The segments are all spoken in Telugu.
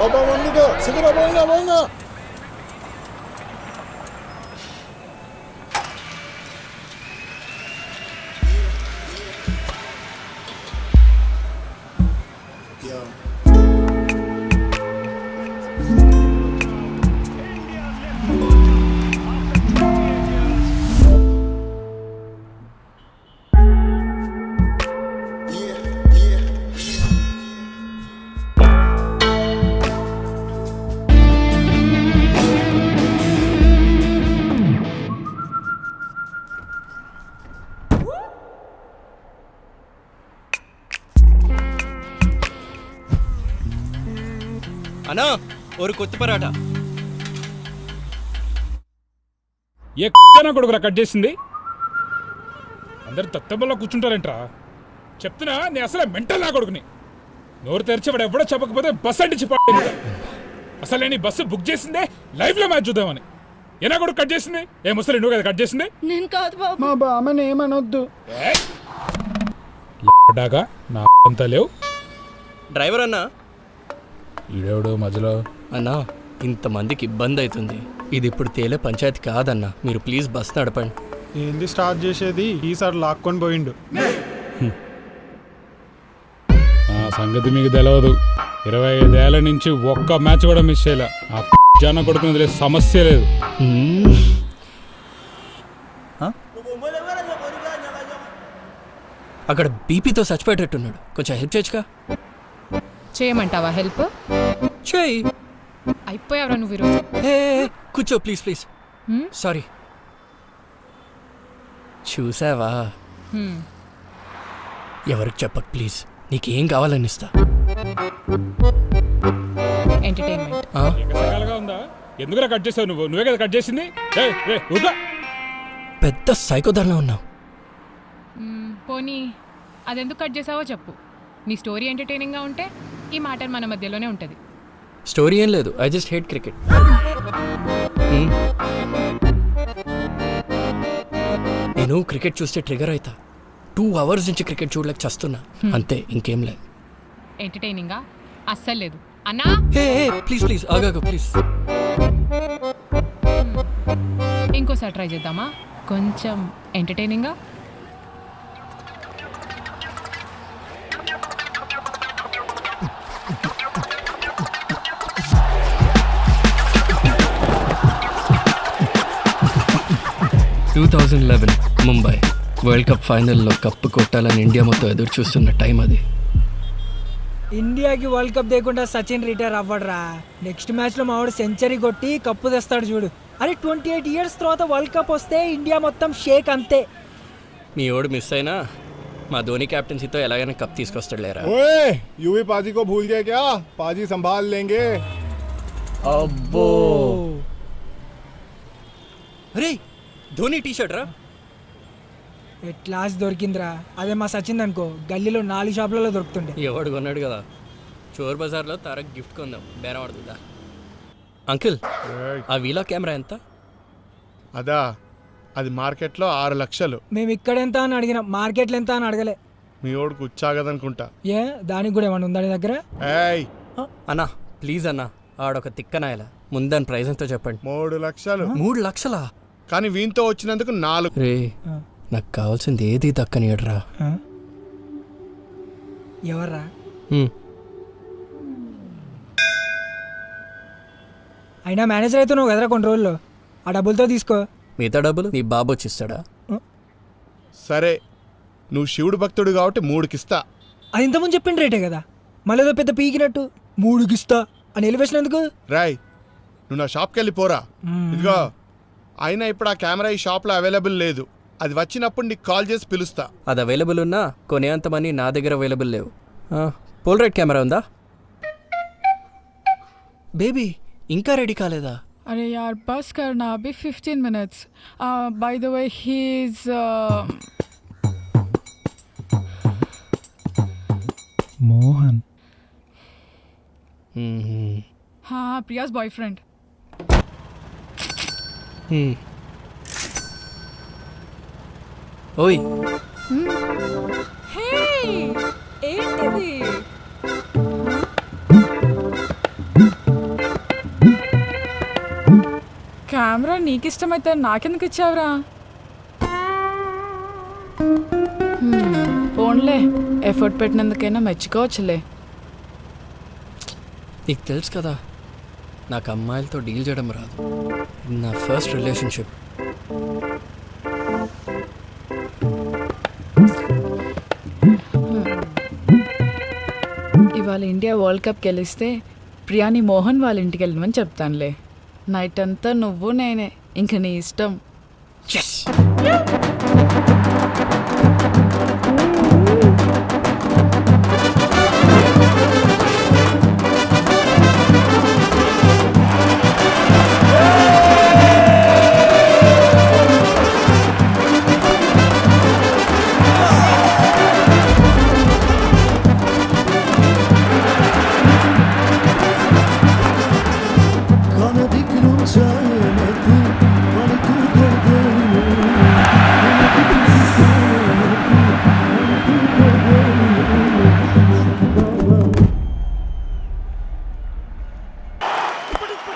Opa, bonito. Segura, venga, venga. అన్నా ఒక కొత్త పరాటా. ఏ కొడుకురా కట్ చేసింది? అందరు తత్తబల్లో కూర్చుంటారేంట్రా? చెప్తున్నా నీ అసలే మెంటల్ నా కొడుకుని. నోరు తెరిచేవాడు ఎవడో చెప్పకపోతే బస్ అంటే చెప్పాడు. అసలు నేను ఈ బస్సు బుక్ చేసిందే లైవ్ లో మ్యాచ్ చూద్దామని. ఏనా కొడుకు కట్ చేసింది? ఏ ముసలి నువ్వు కదా కట్ చేసింది? నేను కాదు బాబు. మా బామ్మని ఏమనొద్దు. నా అంతా లేవు. డ్రైవర్ అన్నా. ఈడేవుడు మధ్యలో. అన్నా ఇంతమందికి ఇబ్బంది అవుతుంది. ఇది ఇప్పుడు తేలే పంచాయతీ కాదన్నా, మీరు ప్లీజ్ బస్ నడపండి. ఏంది స్టార్ట్ చేసేది? ఈసారి లాక్కొని పోయిండు. ఆ సంగతి మీకు తెలియదు. 25 ఏళ్ల నుంచి ఒక్క మ్యాచ్ కూడా మిస్ చేయలే. ఆ జన కొడుకుని వదిలే సమస్య లేదు. అక్కడ బీపీతో చచ్చిపోయేటట్టున్నాడు, కొంచెం హెల్ప్ చేయొచ్చుగా. చేయమంటావా హెల్ప్? చేయి. అయిపోయావరా నువ్వు ఈరోజు. కూర్చో ప్లీజ్ ప్లీజ్. సారీ. చూసావా? ఎవరికి చెప్పకు ప్లీజ్. నీకేం కావాలని ఇస్తా. ఎంటర్టైన్మెంట్. సకాలుగా ఉందా? ఎందుకురా కట్ చేసావు నువ్వు? నువ్వే కదా కట్ చేసింది. పెద్ద సైకోదారులో ఉన్నావు. పోనీ అదెందుకు కట్ చేసావో చెప్పు. నీ స్టోరీ ఎంటర్టైనింగ్గా ఉంటే ఈ మ్యాటర్ మన మధ్యలోనే ఉంటుంది. స్టోరీ ఏం లేదు, ఐ జస్ట్ హేట్ క్రికెట్. నేను క్రికెట్ చూస్తే ట్రిగర్ అవుతా. 2 hours నుంచి క్రికెట్ చూడలేక చస్తున్నా, అంతే, ఇంకేం లేదు. ఎంటర్టైనింగ్గా అస్సలు లేదు అన్నా. ప్లీజ్ ప్లీజ్ ఆగాగు ప్లీజ్. ఇంకోసారి ట్రై చేద్దామా? కొంచెం ఎంటర్టైనింగ్గా. ముంబై వరల్డ్ కప్ ఫైనల్లో కప్పు కొట్టాలని ఇండియా మొత్తం ఎదురు చూస్తున్న టైం అది. ఇండియాకి వరల్డ్ కప్ లేకుండా సచిన్ రిటైర్ అవ్వడరా. నెక్స్ట్ మ్యాచ్లో మావాడు సెంచరీ కొట్టి కప్పు తెస్తాడు చూడు. అరే 28 years తర్వాత వరల్డ్ కప్ వస్తే ఇండియా మొత్తం షేక్ అంతే. మీ ఓడు మిస్ అయినా మా ధోని కెప్టెన్సీతో ఎలాగైనా కప్ తీసుకొస్తాడు లేరా. ओए यूवी पाजी को भूल गए क्या? पाजी संभाल लेंगे. అబ్బో అరే ధోని టీ షర్ట్ రా. ఎట్లాస్ దొరికిందిరా. అదే మా సచిన్ అనుకో గల్లీలో 4 షాపులలో దొరుకుతుండే. ఎవడు కొన్నాడు కదా. చోర్ బజార్లో తారక్ గిఫ్ట్ కొందాం, బేరం ఆడుతుందా. అంకిల్ ఆ వీలా కెమెరా ఎంత? అదా అది మార్కెట్లో 6 లక్షలు. మేము ఇక్కడ ఎంత అని అడిగినాం, మార్కెట్లో ఎంత అని అడగలే. మీ ఓడికి ఉచ్చాగదనుకుంటా. ఏ దానికి కూడా ఏమన్నా ఉందా నీ దగ్గర? ఏయ్ అన్నా ప్లీజ్ అన్నా, ఆడొక తిక్కనాయలా. ముందని ప్రైజ్ ఎంతో చెప్పండి. 3 లక్షలు. 3 లక్షలా? కానీ వీంతో వచ్చినందుకు 4. రే నాకు కావాల్సింది ఏది దక్కనియడరా. ఎవర్రా? అయినా మేనేజర్ అయితే నువ్వు కదరా కొన్ని రోజుల్లో. ఆ డబ్బులతో తీసుకో. మిగతా డబ్బులు నీ బాబు వచ్చిస్తాడా? సరే నువ్వు శివుడు భక్తుడు కాబట్టి 3కిస్తా. అది ఇంతకుముందు చెప్పిన రేటే కదా, మళ్ళీ ఏదో పెద్ద పీకినట్టు 3కిస్తా అని ఎలివేషన్ ఎందుకు? రాయ్ నువ్వు నా షాప్కి వెళ్ళి పోరా. ఇదిగో అయినా ఇప్పుడు ఆ కెమెరా ఈ షాప్లో అవైలబుల్ లేదు. అది వచ్చినప్పుడు నీకు కాల్ చేసి పిలుస్తా. అది అవైలబుల్ ఉన్నా కొనేంత మనీ నా దగ్గర అవైలబుల్ లేవు. పోల్రైట్ కెమెరా ఉందా? బేబీ ఇంకా రెడీ కాలేదా? अरे यार बस करना, अभी 15 minutes. By the way, he's Mohan. हाँ प्रिया's boyfriend. ఓయ్ Hey, ఏంటిది? కెమెరా నీకు ఇష్టమైతే నాకెందుకు ఇచ్చావురా? ఫోన్లే, ఎఫర్ట్ పెట్టినందుకైనా మెచ్చుకోవచ్చులే. నీకు తెలుసు కదా నాకు అమ్మాయిలతో డీల్ చేయడం రాదు. ఇది నా ఫస్ట్ రిలేషన్షిప్. ఇవాళ ఇండియా వరల్డ్ కప్ గెలిస్తే ప్రియాని మోహన్ వాళ్ళ ఇంటికి వెళ్ళమని చెప్తానులే. నైట్ అంతా నువ్వు నేనే, ఇంక నీ ఇష్టం.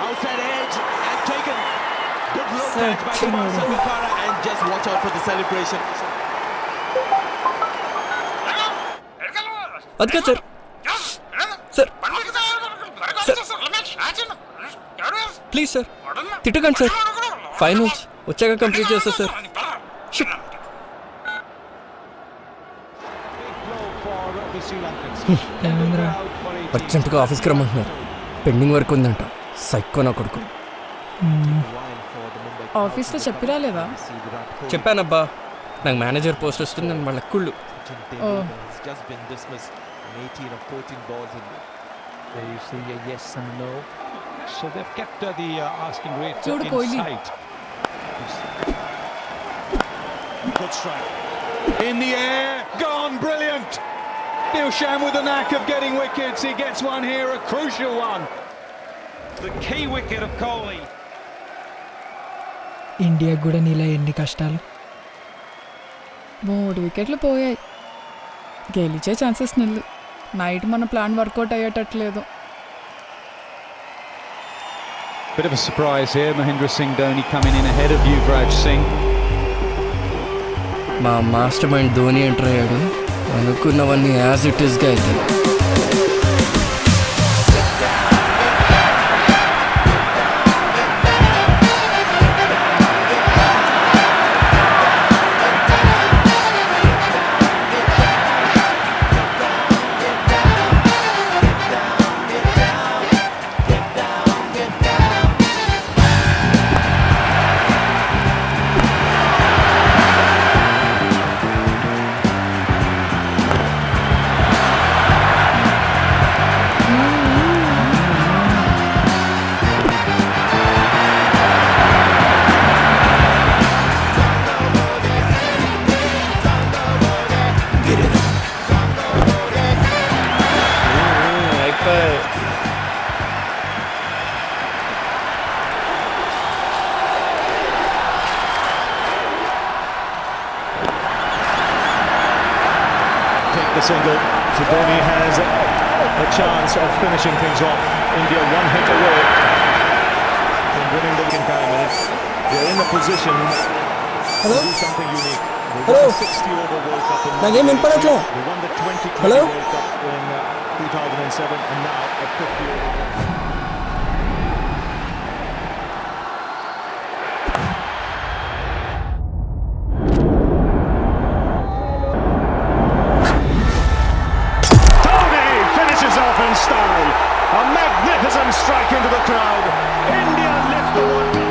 Outside edge and taken. Good look catch by Kumar Sangakkara and just watch out for the celebration. అది కాదు సార్. సార్ ప్లీజ్ సార్ తిట్టకండి సార్. ఫైనల్స్ వచ్చాక కంప్లీట్ చేస్తా సార్. Shit. ఏమైందిరా? అర్జెంటుగా ఆఫీస్కి రమ్మంటున్నారు. పెండింగ్ వర్క్ ఉందంట. సైకో నా కొడుకు. ఆఫీస్లో చెప్పిరా లేదా? చెప్పానబ్బా నాకు మేనేజర్ పోస్ట్ వస్తుంది నేను వాళ్ళ కుళ్ళు. Oh. Just been dismissed. 18 of 14 balls in. There you see a yes and no. So they've kept the asking rate Chodu in Kohli. sight. Good strike. In the air, gone, brilliant. Dilshan with the knack of getting wickets. He gets one here, a crucial one. The key wicket of Kohli. ఇండియాకి కూడా నీలా ఎన్ని కష్టాలు. 3 వికెట్లు పోయాయి. గెలిచే ఛాన్సెస్ నిల్లు. నైట్ మన ప్లాన్ వర్కౌట్ అయ్యేటట్లేదు. Bit of a surprise here. Mahendra Singh Dhoni coming in ahead of Yuvraj Singh. మా మాస్టర్ మైండ్ ధోని ఎంటర్ అయ్యాడు. అనుకున్నవన్నీ యాజ్ ఇట్ ఈస్గా అయితే. The single, so Dhoni has a chance of finishing things off. India one hit away from winning the in 5 minutes. They're in a position to do something unique. They won the 60-over World Cup in they won the 2020 World Cup in 2007 and now a 50-over. Off in style, a magnificent strike into the crowd. India lift the World Cup.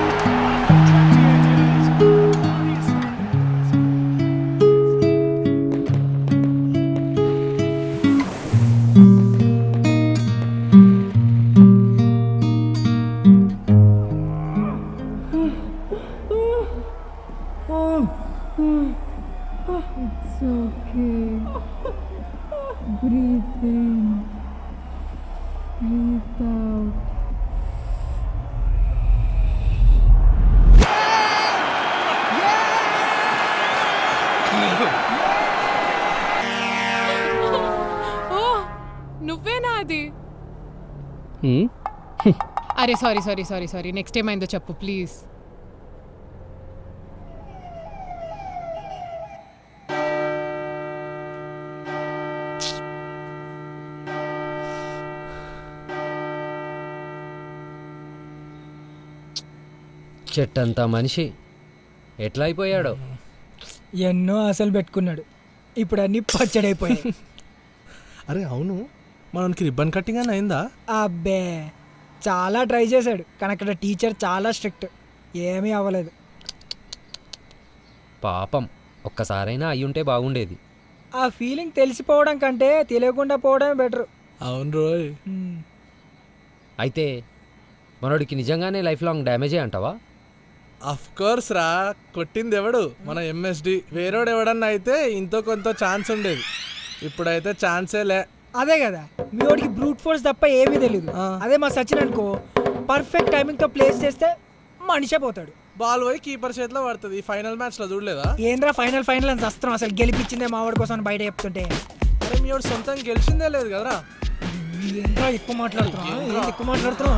It's okay. Breathe in. Breathe out. నువ్వేనా అది? అరే సారీ నెక్స్ట్ టైం అయిందో చెప్పు ప్లీజ్. చెట్టంతా మనిషి ఎట్లా అయిపోయాడో. ఎన్నో ఆశలు పెట్టుకున్నాడు, ఇప్పుడు అన్ని పచ్చడైపోయాయి. అరే అవును, మనకి రిబ్బన్ కటింగ్ అని అయిందా? అబ్బే చాలా ట్రై చేశాడు, కానీ అక్కడ టీచర్ చాలా స్ట్రిక్ట్, ఏమీ అవ్వలేదు. పాపం ఒక్కసారైనా అయ్యుంటే బాగుండేది. ఆ ఫీలింగ్ తెలిసిపోవడం కంటే తెలియకుండా పోవడమే బెటర్. అవును రోయ్. అయితే మనోడికి నిజంగానే లైఫ్ లాంగ్ డ్యామేజే అంటావా? అఫ్ కోర్స్ రా, కొట్టింది ఎవడు? మన ఎంఎస్డి. వేరేవాడు ఎవడన్నా అయితే ఇంతో కొంత ఛాన్స్ ఉండేది, ఇప్పుడైతే ఛాన్సే లే. అదే కదా, మీ వాడికి బ్రూట్ ఫోర్స్ తప్ప ఏమీ తెలియదు. అదే మా సచిన్ అనుకో, పర్ఫెక్ట్ టైమింగ్తో ప్లేస్ చేస్తే మనిషే పోతాడు. బాల్ పోయి కీపర్ చేతిలో పడుతుంది. ఫైనల్ మ్యాచ్ లో చూడలేదా? ఏంద్రా ఫైనల్ అని వస్త్రం, అసలు గెలిపించిందే మా వాడి కోసం బయట చెప్తుంటే. అరే మీ వాడు సొంతంగా గెలిచిందే లేదు కదరా. ఏంద్రా ఎక్కువ మాట్లాడుతున్నా.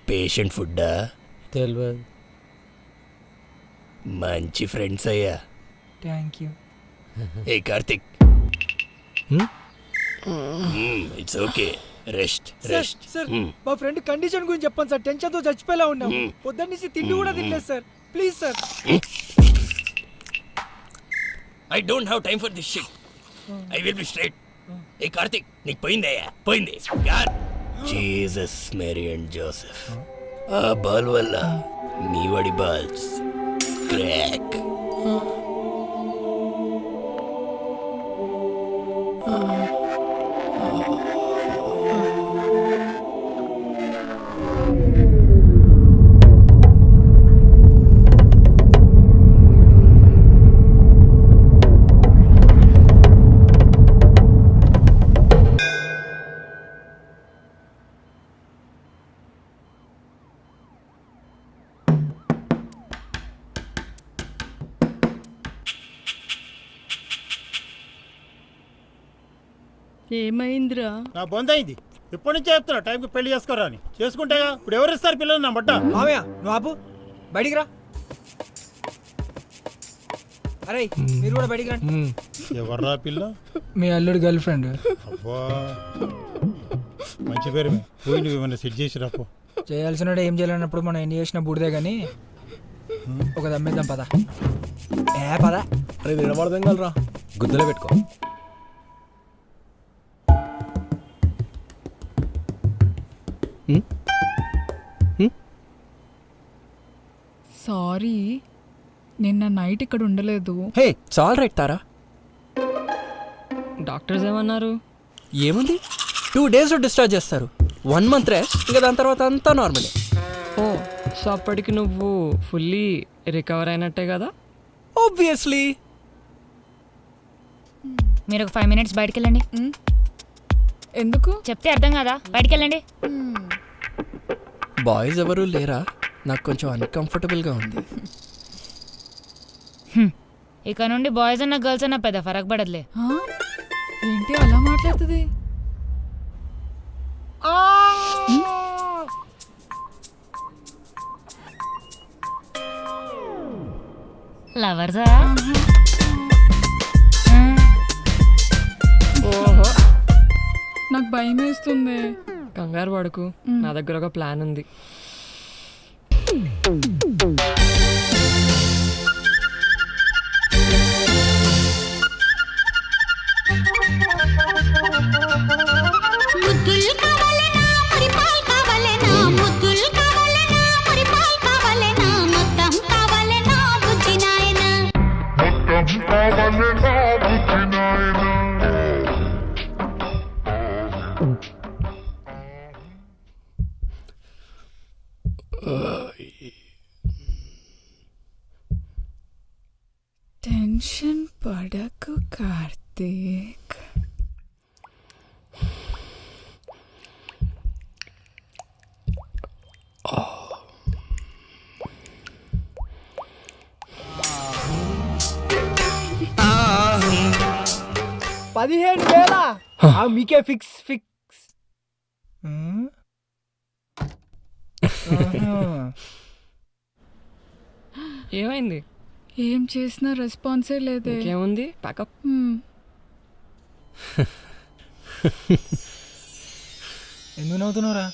పేషెంట్ ఫుడ్డా? తెలియదు. మంచి ఫ్రెండ్స్ అయ్యా. Thank you. A Karthik, it's okay, rest. Sir మా ఫ్రెండ్ కండిషన్ గురించి చెప్పండి సార్, టెన్షన్తో చచ్చిపోయేలా ఉన్నాం. పొద్దున్న నుంచి తిండి కూడా తినలేదు sir, please sir. I don't have time for this shit. I will be straight. ఏ కార్తిక్, నీకు పోయిందయ్యా, పోయింది. జీసస్ మేరీ అండ్ జోసెఫ్, ఆ బాల్ వల్ల మీ వాడి బాల్స్ క్రాక్. ఏమైందిరా? నా బొందైంది. ఇప్పటి నుంచే చెప్తున్నా టైంకి పెళ్లి చేసుకోరా అని. చేసుకుంటేగా ఇప్పుడు ఎవరు ఇస్తారు పిల్లలు? నా బట్ట. మామయ్య నువ్వు ఆపు, బయటికి రా. అరే మీరు కూడా బయటికి రండి. ఎవర్రా పిల్ల? మీ అల్లుడు గర్ల్ ఫ్రెండ్. అబ్బా మంచి పేరు. పోయి నువ్వు ఏమన్నా సెట్ చేసి రాపో. చేయాల్సిన ఏం చేయాలన్నప్పుడు మనం ఎన్ని చేసిన బూడిదే కానీ ఒక దమ్మేద్దాం పద. పద. అరే నిలబడదాం కలరా, గుద్దలో పెట్టుకో. సారీ, నిన్న నైట్ ఇక్కడ ఉండలేదు. హే చాల్ రైట్ తారా. డాక్టర్స్ ఏమన్నారు? ఏముంది, 2 days డిశ్చార్జ్ చేస్తారు. 1 month రెస్ట్, ఇంకా దాని తర్వాత అంతా నార్మలే. ఓ, సో అప్పటికి నువ్వు ఫుల్లీ రికవర్ అయినట్టే కదా? ఆబ్వియస్లీ. మీరు ఒక 5 minutes బయటికి వెళ్ళండి. ఎందుకు చెప్తే అర్థం కదా, బయటికి వెళ్ళండి. బాయ్స్ ఎవరు లేరా? నాకు కొంచెం అన్కంఫర్టబుల్గా ఉంది. ఇక నుండి బాయ్స్ అన్న గర్ల్స్ అన్న పెద్ద ఫరక్ పడదులే. ఏంటి అలా మాట్లాడుతుంది? లవర్సా? ఓహో, నాకు భయం వేస్తుంది. కంగారు పడకు, నా దగ్గర ఒక ప్లాన్ ఉంది. టెన్షన్ పడకు కార్తీక్. మీకే ఫిక్స్. ఏమైంది? ఏం చేసినా రెస్పాన్సే లేదే. ఏముంది, ప్యాకప్. ఎందుకు నవ్వుతున్నావురా?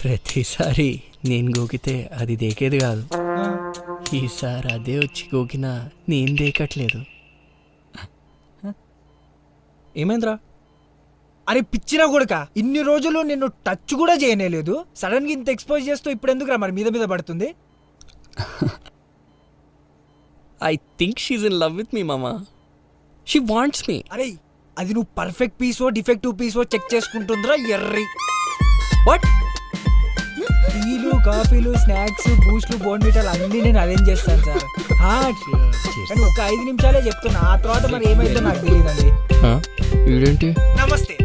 ప్రతిసారి నేను గోకితే అది దేకేది కాదు, ఈసారి అదే వచ్చి గోకినా నేను దేకట్లేదు. ఏమైందిరా? అరే పిచ్చిరా కొడుక, ఇన్ని రోజులు నిన్ను టచ్ కూడా చేయనేలేదు, సడన్ గా ఇంత ఎక్స్పోజ్ చేస్తూ ఇప్పుడు ఎందుకురా మరి మీద మీద పడుతుంది? I think she's in love with me మామా. She wants me. అరే అది నువ్వు పర్ఫెక్ట్ పీసో డిఫెక్టివ్ పీసో చెక్ చేసుకుంటుందిరా ఎర్రి. వాట్? టీలు కాఫీలు స్నాక్స్ బూస్ట్లు బోర్న్విటాలు అన్నీ నేను అరేంజ్ చేస్తాను సార్. కానీ ఒక 5 నిమిషాలే చెప్తున్నా, ఆ తర్వాత మరి ఏమైందో నాకు తెలియదండి. వీడేంటి? నమస్తే,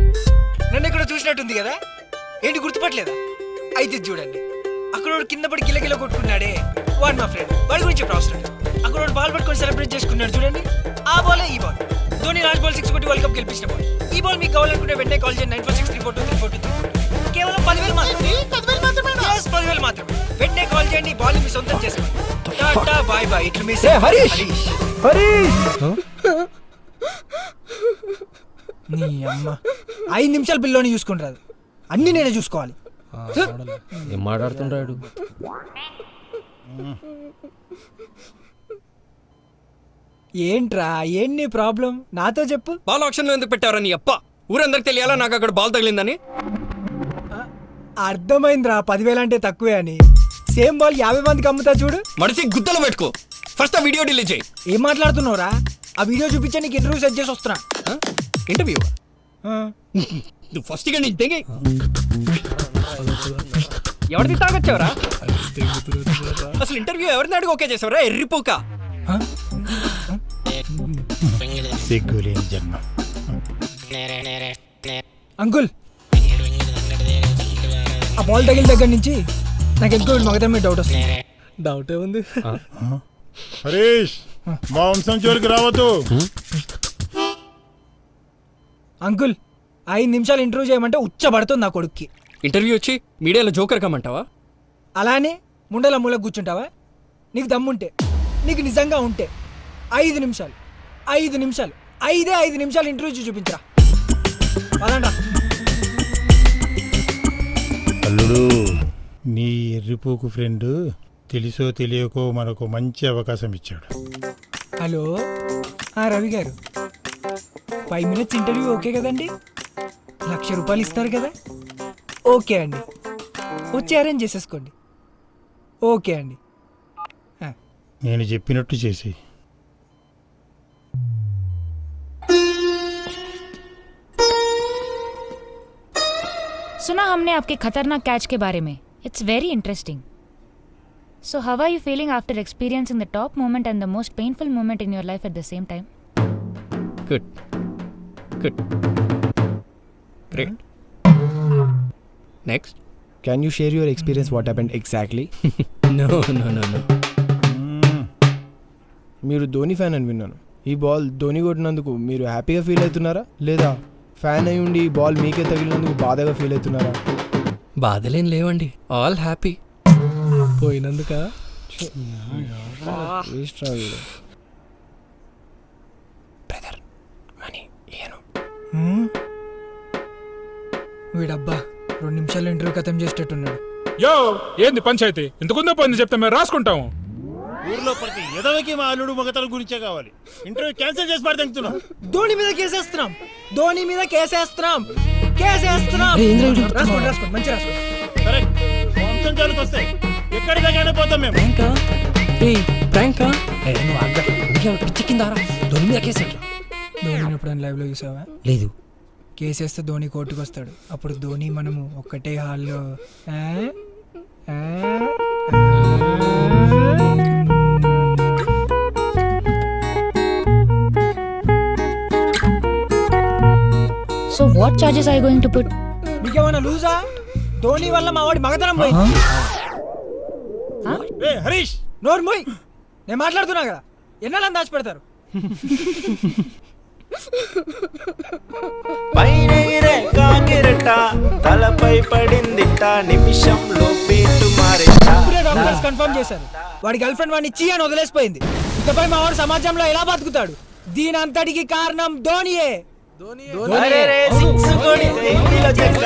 నన్ను ఇక్కడ చూసినట్టుంది కదా, ఏంటి గుర్తుపట్టలేదా? అయితే చూడండి, అక్కడ కింద పడి గిలగిల కొట్టుకున్నాడే వాడు మా ఫ్రెండ్, వాడి గురించి ఇప్పుడు అవసరం లేదు. అక్కడ బాల్ పట్టుకొని సెలబ్రేట్ చేసుకున్నాడు చూడండి, ఆ బాలే ఈ బాల్. ధోని లాస్ట్ బాల్ 6 కొట్టి వరల్డ్ కప్ గెలిపించిన బాల్. ఈ బాల్ మీకు కావాలనుకుంటే వెంటనే కాల్ చేయండి 9463423423. కేవలం 10,000 మాత్రమే. 10,000 మాత్రమే. వెంటనే కాల్ చేయండి, బాల్ మీ సొంతం చేసుకోండి. Tata bye bye. ఇట్లు మీ హరీష్. నీ అమ్మ 5 నిమిషాలు పిల్లోని చూసుకుంటారు, అన్ని నేనే చూసుకోవాలి. ఏం మాట్లాడుతుంటాడు? ఏంట్రా ఏం నీ ప్రాబ్లం నాతో చెప్పు. బాల్ ఆప్షన్ లో ఎందుకు పెట్టారా నీ అప్ప? ఊరందరికి తెలియాలా నాకు అక్కడ బాల్ తగిలిందని? అర్థమైందిరా, 10,000 అంటే తక్కువే అని. సేమ్ బాల్ 50 మందికి అమ్ముతా చూడు. మడిసి గుద్దలు పెట్టుకో. ఫస్ట్ ఆ వీడియో డిలీట్ చేయి. ఏం మాట్లాడుతున్నావురా? ఆ వీడియో చూపించా నీకు ఇంటర్వ్యూ సెట్ చేసి వస్తున్నా. ఇంటర్వ్యూ? ఫస్ట్ గా నీ తెగి ఎవరిది తాగొచ్చావరా? అసలు ఇంటర్వ్యూ ఎవరిని అడిగి ఓకే చేసావరా? ఎర్రిపోక అంకుల్, ఆ బాల్ తగిలిన దగ్గర నుంచి నాకు ఎక్కువ మగతం మీద డౌట్ వస్తుంది. డౌట్ ఏముంది? హరీష్, మా వంశం జోలికి రావద్దు. అంకుల్ 5 నిమిషాలు ఇంటర్వ్యూ చేయమంటే ఉచ్చబడుతుంది నా కొడుక్కి. ఇంటర్వ్యూ వచ్చి మీడియాలో జోకర్ కమ్మంటావా? అలానే ముండల మూలకు కూర్చుంటావా? నీకు దమ్ముంటే, నీకు నిజంగా ఉంటే 5 నిమిషాలు 5 నిమిషాలు 5 నిమిషాలు ఇంటర్వ్యూ చూపించరా. పదండ్రా. అల్లుడు, నీ ఎర్రిపోకు ఫ్రెండ్ తెలుసో తెలియకో మనకు మంచి అవకాశం ఇచ్చాడు. హలో రవి గారు, 5 మినిట్స్ ఇంటర్వ్యూ ఓకే కదండి? 1,00,000 రూపాయలు ఇస్తారు కదా? ఓకే అండి, వచ్చి అరేంజ్ చేసేసుకోండి. ఓకే అండి. నేను చెప్పినట్టు చేసి. सुना हमने आपके खतरनाक कैच के बारे में. It's very interesting. So how are you feeling after experiencing the top moment and the most painful moment in your life at the same time? Good. Great. Next. Can you share your experience what happened exactly? No. మీరు ధోని ఫ్యాన్ అని విన్నాను. ఈ బాల్ ధోని కొట్టినందుకు మీరు హ్యాపీగా ఫీల్ అవుతున్నారా, లేదా ఫ్యాన్ అయి ఉండి ఈ బాల్ మీకే తగిలినందుకు బాధగా ఫీల్ అవుతున్నారా? బాధలేం లేవండి, ఆల్ హ్యాపీ. పోయినందుక బ్రదర్ మనీ ఏను వీడబ్బా 2 నిమిషాలు ఇంటర్వ్యూ ఖతం చేసేటట్టున్నాడు. యో ఏంది పంచాయతీ? ఇంతకుందో పోయింది చెప్తే మేము రాసుకుంటాము. ఊర్లో ప్రతి ఎదవకి మా అల్లుడు మగతల గురించే కావాలి. ఇంటర్వ్యూ క్యాన్సిల్ చేసి పడుతున్నాం. ధోని మీద కేసేస్తున్నాం. రాసుకోండి మంచి రాసుకోండి. కరెక్ట్. వంశం జోలికి వస్తాయి, ఎక్కడి దగ్గర పోతాం మేము. ప్రాంకా పిచ్చికిందారా? ధోని మీద కేసేట్రా? ధోని ఎప్పుడైనా లైవ్ లో చూసావా? లేదు. కేసేస్తే ధోని కోర్టుకు వస్తాడు. అప్పుడు ధోని మనము ఒక్కటే హాల్లో. So what charges are you going to put? మీకేమన్నా లూజా? ధోని వల్ల మా వాడి మగతనం పోయింది. హరీష్ నోర్మోయ్, నేను మాట్లాడుతున్నా కదా, ఎన్నాళ్ళని దాచిపెడతారు? తలపై పడిందిట నిమిషంలో కన్ఫర్మ్ చేశారు. వాడి గర్ల్ ఫ్రెండ్ వాడిని ఇచ్చి అని వదిలేసిపోయింది. ఇకపై మా వాడు సమాజంలో ఎలా బతుకుతాడు? దీనంతటికి కారణం ధోనియే. అరే రే సిక్స్ కొడితే ఇంటిలో చెక్క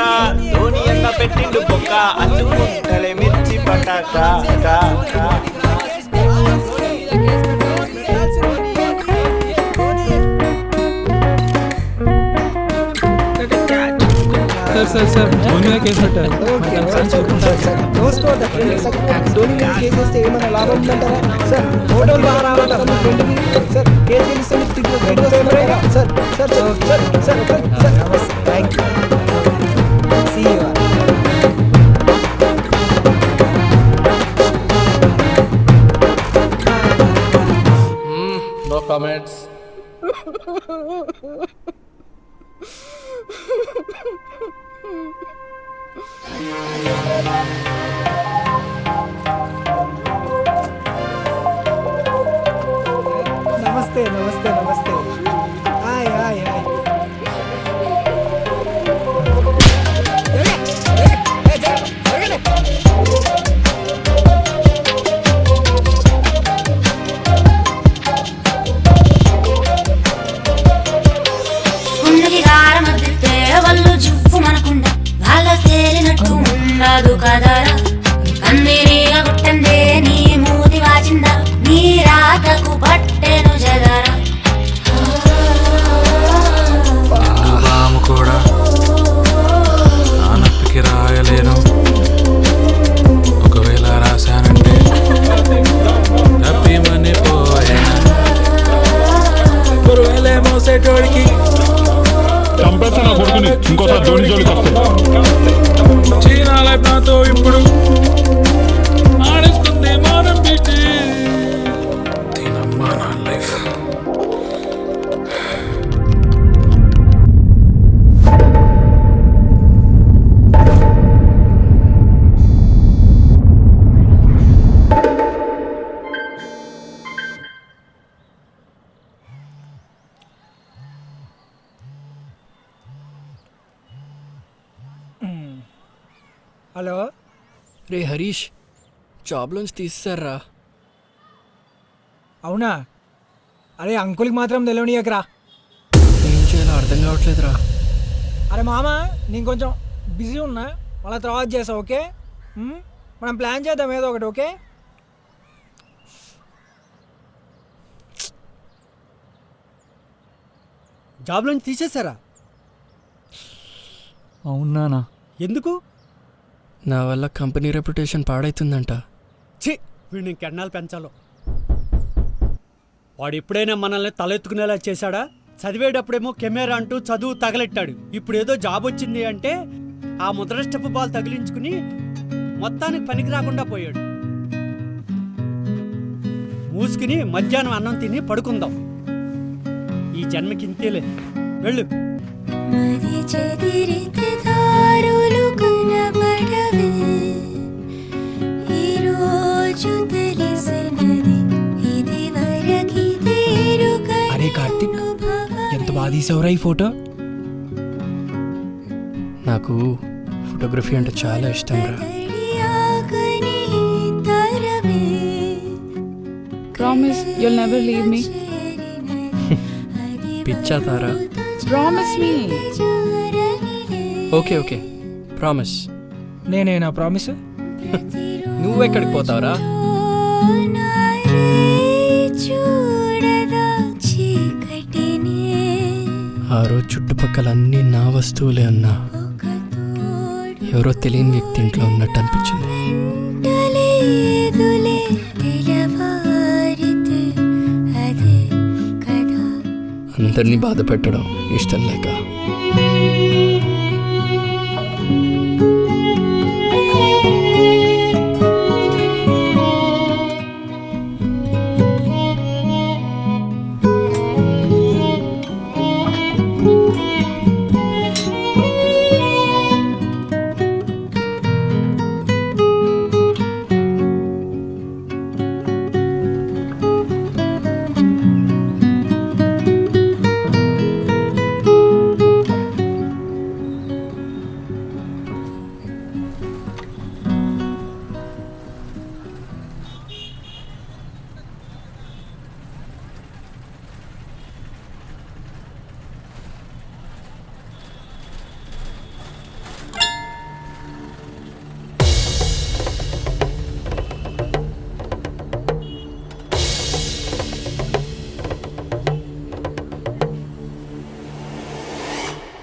ధోని అన్న పెట్టిండు బొక్క అందుకుంటలే మిర్చి పటాకా సార్ ధోని మీద కేసు పెట్టారు ధోని మీద కేసు వేస్తే ఏమైనా లాభం ఉందంటారా సార్? ఫోటోలు బాగా రావాలి sir, case sir sir sir sir thank you. See you. No comments. నమస్తే నమస్తే నమస్తే. Hi hi hi. గుండెకి గారం అద్దితే వాళ్ళు జువ్వు మనకుండా వాళ్ళ తేలినట్టు ఉండదు కదరా కందిరీగా గుట్టందే నీ మూతి వాచిందా నీ రాతకు పట్టెను జగరా బాము కూడా ఆ నొప్పికి రాయలేను ఒకవేళ రాశానంటే తప్పిమని పోయేనా పురువేలే మోసేటోడికి చంపేస్తా నా కొడుకుని ఇంకోసారి ధోని జోలికి వస్తే చీనా లైఫ్ నాతో ఇప్పుడు ఆడేసుకుంది మానం పిచ్చి దీనమ్మా నా లైఫ్. హలో రే హరీష్ జాబ్లోంచి తీస్తారా? అవునా? అరే అంకుల్కి మాత్రం తెలియనియకరా. ఏం చేయాలో అర్థం కావట్లేదురా. అరే మామ నేను కొంచెం బిజీ ఉన్నా, మళ్ళీ తర్వాత చేసా. ఓకే మనం ప్లాన్ చేద్దాం ఏదో ఒకటి. ఓకే జాబ్లోంచి తీసేశారా? అవునానా? ఎందుకు? నా వల్ల కంపెనీ రెప్యుటేషన్ పాడైతుందంట. ఛీ, వీడిని ఇంకెన్నాళ్ళు పెంచాలో. వాడు ఎప్పుడైనా మనల్ని తలెత్తుకునేలా చేశాడా? చదివేటప్పుడేమో కెమెరా అంటూ చదువు తగలెట్టాడు. ఇప్పుడు ఏదో జాబ్ వచ్చింది అంటే ఆ ముద్రష్టపు బాల్ తగిలించుకుని మొత్తానికి పనికి రాకుండా పోయాడు. మూసుకుని మధ్యాహ్నం అన్నం తిని పడుకుందాం. ఈ జన్మకి ఇంతేలే, వెళ్ళు. అరే కార్తిక్, ఎంత బాగా తీసావురా ఈ ఫోటో. నాకు ఫోటోగ్రఫీ అంటే చాలా ఇష్టం రా. Promise you'll never leave me. పిచ్చా తారా? Promise me. Okay okay promise. నేనేనా ప్రామిస్? నువ్వెక్కడికి పోతావురా? ఆ రోజు చుట్టుపక్కల అన్నీ నా వస్తువులే అన్నా. ఎవరో తెలియని వ్యక్తి ఇంట్లో ఉన్నట్టు అనిపించింది. అందరినీ బాధ పెట్టడం ఇష్టం లేక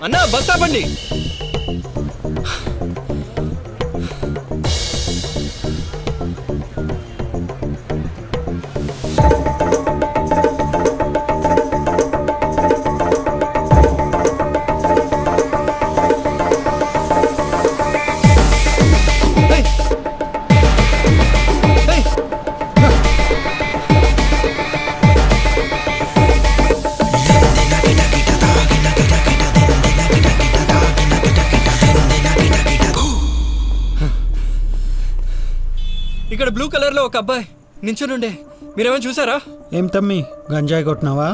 అన్నా బస్ ఆపండి. ఇక్కడ బ్లూ కలర్ లో ఒక అబ్బాయి నించునుండే, మీరేమైనా చూసారా? ఏం తమ్మి గంజాయి కొట్టినావా?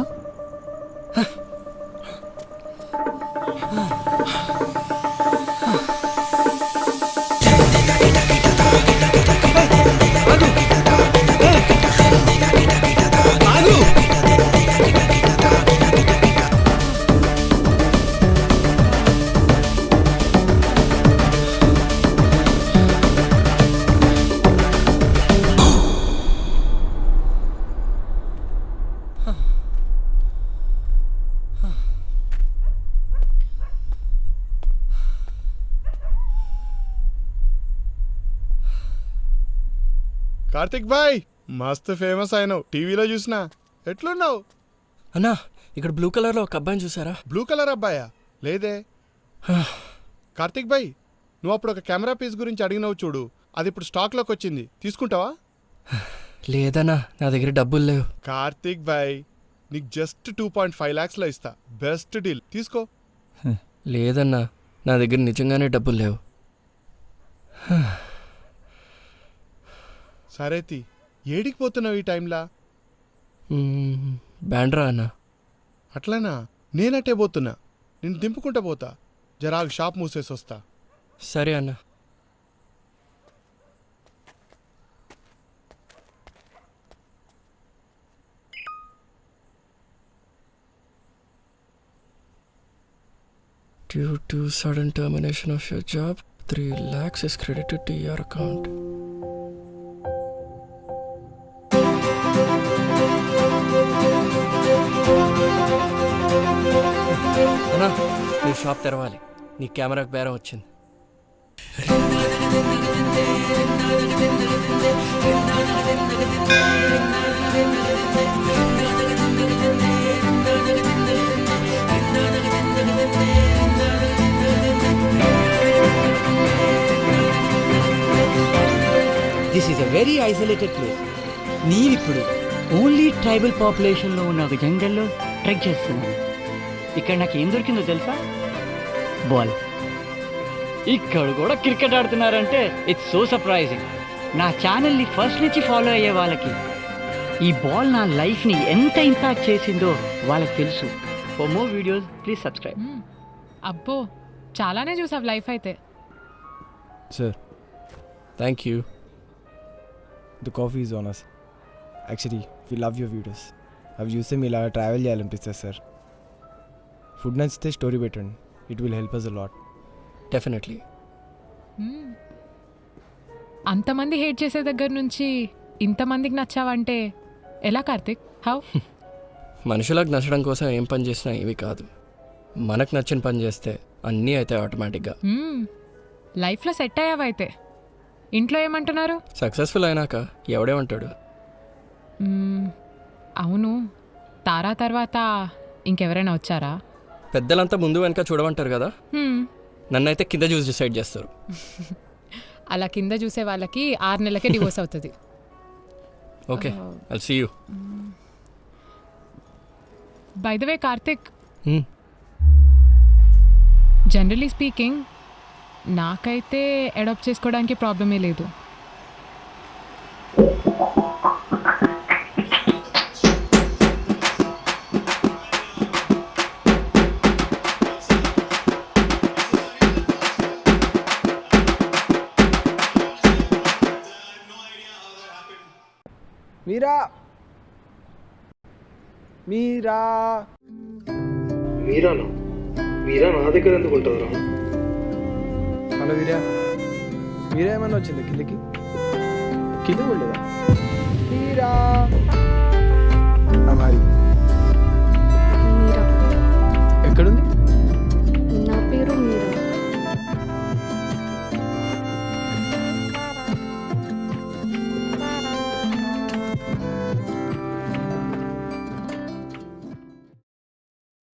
కార్తిక్ బాయ్ మస్త్ ఫేమస్ అయినావు, టీవీలో చూసినా. ఎట్లున్నావు? అన్నా ఇక్కడ బ్లూ కలర్ లో ఒక అబ్బాయిని చూసారా? బ్లూ కలర్ అబ్బాయా? లేదే. కార్తిక్ బాయ్, నువ్వు అప్పుడు ఒక కెమెరా పీస్ గురించి అడిగినావు చూడు, అది ఇప్పుడు స్టాక్లోకి వచ్చింది, తీసుకుంటావా? లేదన్నా, నా దగ్గర డబ్బులు లేవు. కార్తిక్ బాయ్, నీకు జస్ట్ 2.5 lakhsలో ఇస్తా, బెస్ట్ డీల్, తీసుకో. లేదన్నా, నా దగ్గర నిజంగానే డబ్బులు లేవు. సరేతి, ఏడికి పోతున్నావు ఈ టైంలా? బ్యాండ్రా అన్నా. అట్లనా? నేనట్టే పోతున్నా, నేను దింపుకుంటా పోతా, జరాగ్ షాప్ మూసేసి వస్తా. సరే అన్నా. Due to sudden termination of your job, 3 lakhs is credited to your account. అన్నా, నీ షాప్ తెరవాలి, నీ కెమెరాకి బేరం వచ్చింది. This is a very isolated place. నేనిప్పుడు ఓన్లీ ట్రైబల్ పాపులేషన్లో ఉన్న ఒక జంగల్లో ట్రెక్ చేస్తున్నాను. ఇక్కడ నాకు ఏం దొరికిందో తెలుసా? బాల్. ఇక్కడ కూడా క్రికెట్ ఆడుతున్నారంటే ఇట్స్ సో సర్ప్రైజింగ్. నా ఛానల్ని ఫస్ట్ నుంచి ఫాలో అయ్యే వాళ్ళకి ఈ బాల్ నా లైఫ్ని ఎంత ఇంపాక్ట్ చేసిందో వాళ్ళకి తెలుసు. For more videos please subscribe. అబ్బో, చాలానే చూసావు లైఫ్ అయితే. Sir, thank you. The coffee is on us. Actually we love your videos. అవి చూస్తే మీ ఇలా ట్రావెల్ చేయాలనిపిస్తుంది సార్. ఫుడ్ నచ్చితే స్టోరీ పెట్టండి, it will help us a lot. Definitely. అంతమంది హేట్ చేసే దగ్గర నుంచి ఇంతమందికి నచ్చావంటే ఎలా కార్తిక్? హౌ? మనుషులకు నచ్చడం కోసం ఏం పని చేసినా ఇవి కాదు, మనకు నచ్చిన పని చేస్తే అన్నీ అయితే ఆటోమేటిక్గా. లైఫ్లో సెట్ అయ్యావైతే. ఇంట్లో ఏమంటున్నారు? సక్సెస్ఫుల్ అయినాక ఎవడేమంటాడు? అవును, తారా తర్వాత ఇంకెవరైనా వచ్చారా? పెద్దలంతా ముందు వెనక చూడమంటారు కదా, నన్నైతే కింద చూసి డిసైడ్ చేస్తారు. అలా కింద చూసే వాళ్ళకి 6 నెలలకే డివోర్స్ అవుతుంది. Okay, I'll see you. By the way Karthik, generally speaking నాకైతే అడాప్ట్ చేసుకోవడానికి ప్రాబ్లమే లేదు. మీరా మీరా మీరానా? మీరా నా దగ్గర ఎందుకు ఉంటుందిరా? హలో వీరా, మీరా ఏమన్నా వచ్చింది కిందకి? కింద కూడా లేదా? మీరా హమారి